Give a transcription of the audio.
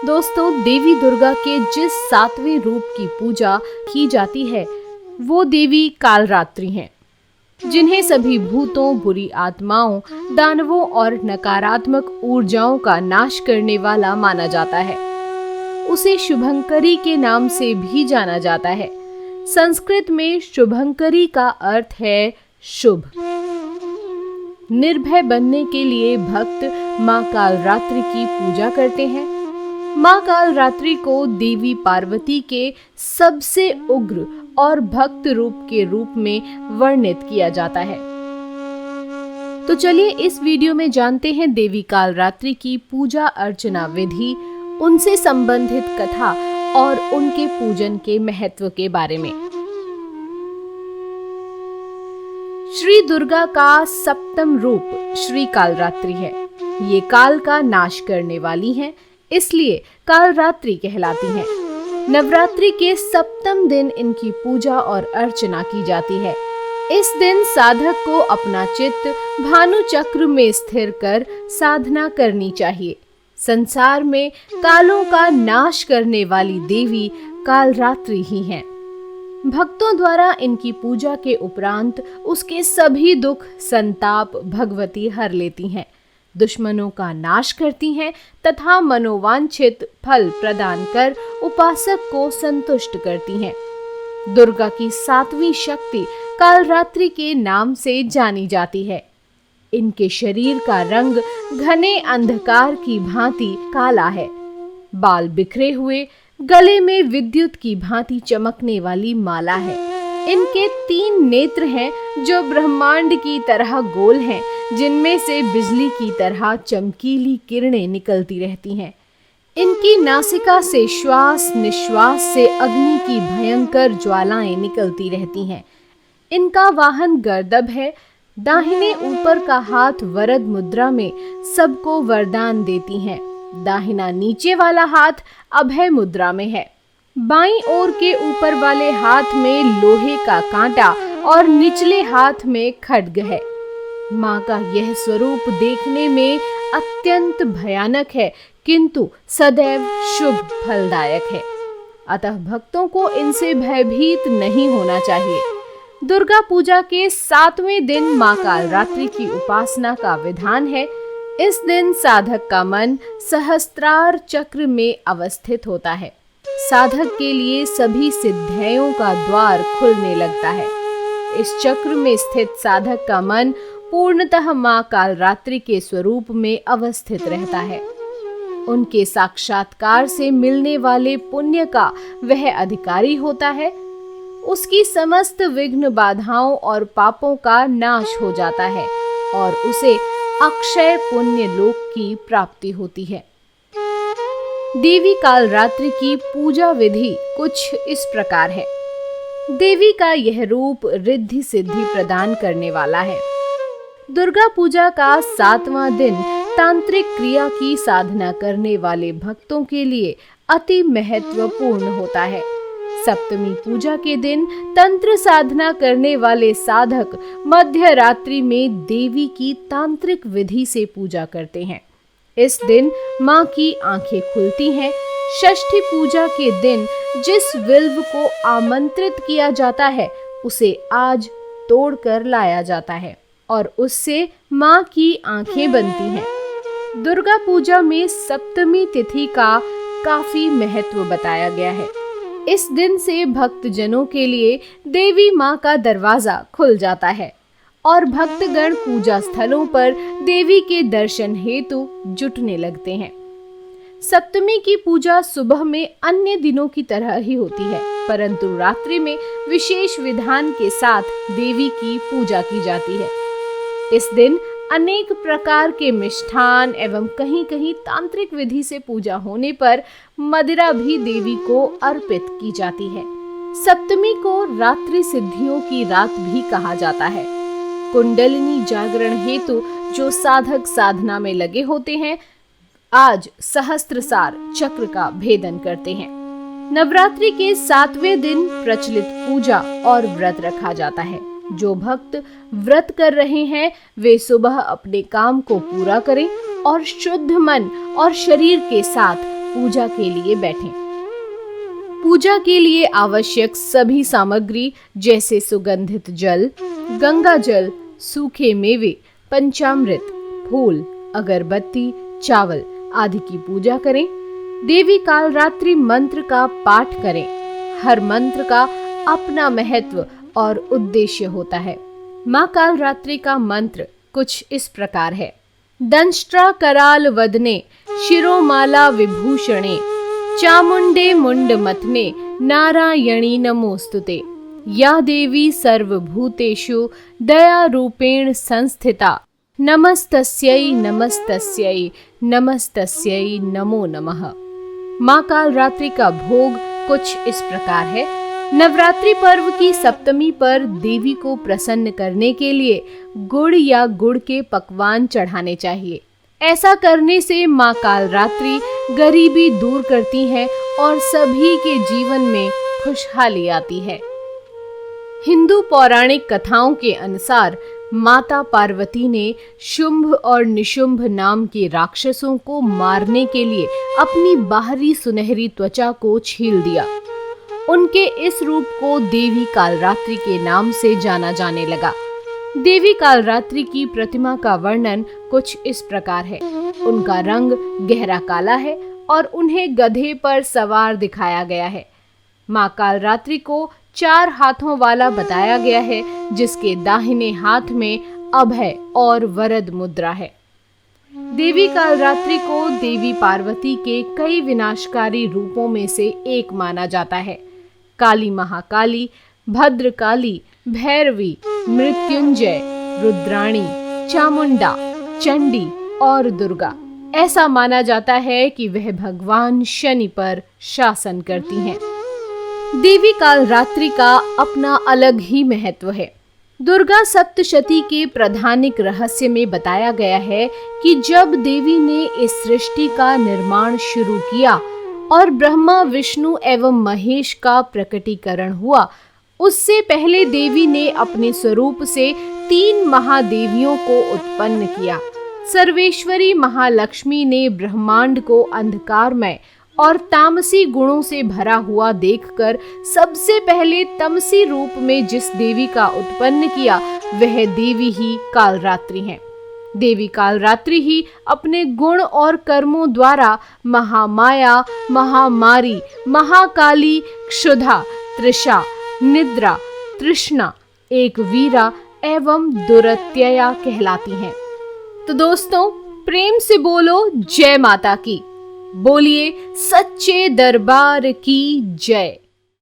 दोस्तों, देवी दुर्गा के जिस 7वें रूप की पूजा की जाती है वो देवी कालरात्रि हैं, जिन्हें सभी भूतों, बुरी आत्माओं, दानवों और नकारात्मक ऊर्जाओं का नाश करने वाला माना जाता है। उसे शुभंकरी के नाम से भी जाना जाता है। संस्कृत में शुभंकरी का अर्थ है शुभ। निर्भय बनने के लिए भक्त मां कालरात्रि की पूजा करते हैं। मां कालरात्रि को देवी पार्वती के सबसे उग्र और भक्त रूप में वर्णित किया जाता है। तो चलिए इस वीडियो में जानते हैं देवी कालरात्रि की पूजा अर्चना विधि, उनसे संबंधित कथा और उनके पूजन के महत्व के बारे में। श्री दुर्गा का 7वां रूप श्री कालरात्रि है। ये काल का नाश करने वाली हैं, इसलिए कालरात्रि कहलाती हैं। नवरात्रि के 7वें दिन इनकी पूजा और अर्चना की जाती है। इस दिन साधक को अपना चित्त भानु चक्र में स्थिर कर साधना करनी चाहिए। संसार में कालों का नाश करने वाली देवी कालरात्रि ही हैं। भक्तों द्वारा इनकी पूजा के उपरांत उसके सभी दुख संताप भगवती हर लेती हैं, दुश्मनों का नाश करती हैं तथा मनोवांछित फल प्रदान कर उपासक को संतुष्ट करती हैं। दुर्गा की 7वीं शक्ति कालरात्रि के नाम से जानी जाती है। इनके शरीर का रंग घने अंधकार की भांति काला है। बाल बिखरे हुए, गले में विद्युत की भांति चमकने वाली माला है। इनके 3 नेत्र हैं जो ब्रह्मांड की तरह गोल हैं, जिनमें से बिजली की तरह चमकीली किरणें निकलती रहती हैं। इनकी नासिका से श्वास निश्वास से अग्नि की भयंकर ज्वालाएं निकलती रहती हैं। इनका वाहन गर्दभ है। दाहिने ऊपर का हाथ वरद मुद्रा में सबको वरदान देती हैं। दाहिना नीचे वाला हाथ अभय मुद्रा में है। बाईं ओर के ऊपर वाले हाथ में लोहे का कांटा और निचले हाथ में खड्ग है। मां का यह स्वरूप देखने में अत्यंत भयानक है, किंतु सदैव शुभ फलदायक है। अतः भक्तों को इनसे भयभीत नहीं होना चाहिए। दुर्गा पूजा के 7वें दिन मां कालरात्रि की उपासना का विधान है। इस दिन साधक का मन सहस्त्रार चक्र में अवस्थित होता है। साधक के लिए सभी सिद्धियों का द्वार खुलने लगता है। इस चक्र में स्थित साधक का मन पूर्णतः मां कालरात्रि के स्वरूप में अवस्थित रहता है। उनके साक्षात्कार से मिलने वाले पुण्य का वह अधिकारी होता है। उसकी समस्त विघ्न बाधाओं और पापों का नाश हो जाता है और उसे अक्षय पुण्य लोक की प्राप्ति होती है। देवी कालरात्रि की पूजा विधि कुछ इस प्रकार है। देवी का यह रूप रिद्धि सिद्धि प्रदान करने वाला है। दुर्गा पूजा का 7वां दिन तांत्रिक क्रिया की साधना करने वाले भक्तों के लिए अति महत्वपूर्ण होता है। सप्तमी पूजा के दिन तंत्र साधना करने वाले साधक मध्य रात्रि में देवी की तांत्रिक विधि से पूजा करते हैं। इस दिन मां की आंखें खुलती हैं। षष्ठी पूजा के दिन जिस विल्व को आमंत्रित किया जाता है उसे आज तोड़कर लाया जाता है और उससे मां की आंखें बनती हैं। दुर्गा पूजा में सप्तमी तिथि का काफी महत्व बताया गया है। इस दिन से भक्तजनों के लिए देवी मां का दरवाजा खुल जाता है और भक्तगण पूजा स्थलों पर देवी के दर्शन हेतु जुटने लगते हैं। सप्तमी की पूजा सुबह में अन्य दिनों की तरह ही होती है, परंतु रात्रि में विशेष विधान के साथ देवी की पूजा की जाती है। इस दिन अनेक प्रकार के मिष्ठान एवं कहीं कहीं तांत्रिक विधि से पूजा होने पर मदिरा भी देवी को अर्पित की जाती है। सप्तमी को रात्रि सिद्धियों की रात भी कहा जाता है। कुंडलिनी जागरण हेतु जो साधक साधना में लगे होते हैं आज सहस्त्रसार चक्र का भेदन करते हैं। नवरात्रि के 7वें दिन प्रचलित पूजा और व्रत रखा जाता है। जो भक्त व्रत कर रहे हैं वे सुबह अपने काम को पूरा करें और शुद्ध मन और शरीर के साथ पूजा के लिए बैठें। पूजा के लिए आवश्यक सभी सामग्री जैसे सुगंधित जल, गंगा जल, सूखे मेवे, पंचामृत, फूल, अगरबत्ती, चावल आदि की पूजा करें। देवी कालरात्रि मंत्र का पाठ करें। हर मंत्र का अपना महत्व और उद्देश्य होता है। माँ कालरात्रि का मंत्र कुछ इस प्रकार है। दंष्ट्रा कराल वदने शिरोमाला विभूषणे चामुंडे मुंड मथने नारायणी नमोस्तुते या देवी सर्वभूतेषु दया रूपेण संस्थिता नमस्तस्यै नमस्तस्यै नमस्तस्यै नमो नमः। माँ कालरात्रि का भोग कुछ इस प्रकार है। नवरात्रि पर्व की सप्तमी पर देवी को प्रसन्न करने के लिए गुड़ या गुड़ के पकवान चढ़ाने चाहिए। ऐसा करने से माँ कालरात्रि गरीबी दूर करती हैं और सभी के जीवन में खुशहाली आती है। हिंदू पौराणिक कथाओं के अनुसार माता पार्वती ने शुंभ और निशुंभ नाम के राक्षसों को मारने के लिए अपनी बाहरी सुनहरी त्वचा को छील दिया। उनके इस रूप को देवी कालरात्रि के नाम से जाना जाने लगा। देवी कालरात्रि की प्रतिमा का वर्णन कुछ इस प्रकार है। उनका रंग गहरा काला है और उन्हें गधे पर सवार दिखाया गया है। माँ कालरात्रि को 4 हाथों वाला बताया गया है, जिसके दाहिने हाथ में अभय और वरद मुद्रा है। देवी कालरात्रि को देवी पार्वती के कई विनाशकारी रूपों में से एक माना जाता है। काली महाकाली, भद्रकाली, भैरवी, मृत्युंजय, रुद्राणी, चामुंडा, चंडी और दुर्गा। ऐसा माना जाता है कि वह भगवान शनि पर शासन करती हैं। देवी कालरात्रि का अपना अलग ही महत्व है। दुर्गा सप्तशती के प्रधानिक रहस्य में बताया गया है कि जब देवी ने इस सृष्टि का निर्माण शुरू किया और ब्रह्मा, विष्णु एवं महेश का प्रकटीकरण हुआ, उससे पहले देवी ने अपने स्वरूप से 3 महादेवियों को उत्पन्न किया। सर्वेश्वरी महालक्ष्मी ने ब्रह्मांड को अंधकारमय और तामसी गुणों से भरा हुआ देखकर सबसे पहले तमसी रूप में जिस देवी का उत्पन्न किया, वह देवी ही कालरात्रि हैं। देवी कालरात्रि ही अपने गुण और कर्मों द्वारा महामाया, महामारी, महाकाली, क्षुधा, तृषा, निद्रा, तृष्णा, एक वीरा एवं दुरत्यया कहलाती हैं। तो दोस्तों, प्रेम से बोलो जय माता की। बोलिए सच्चे दरबार की जय।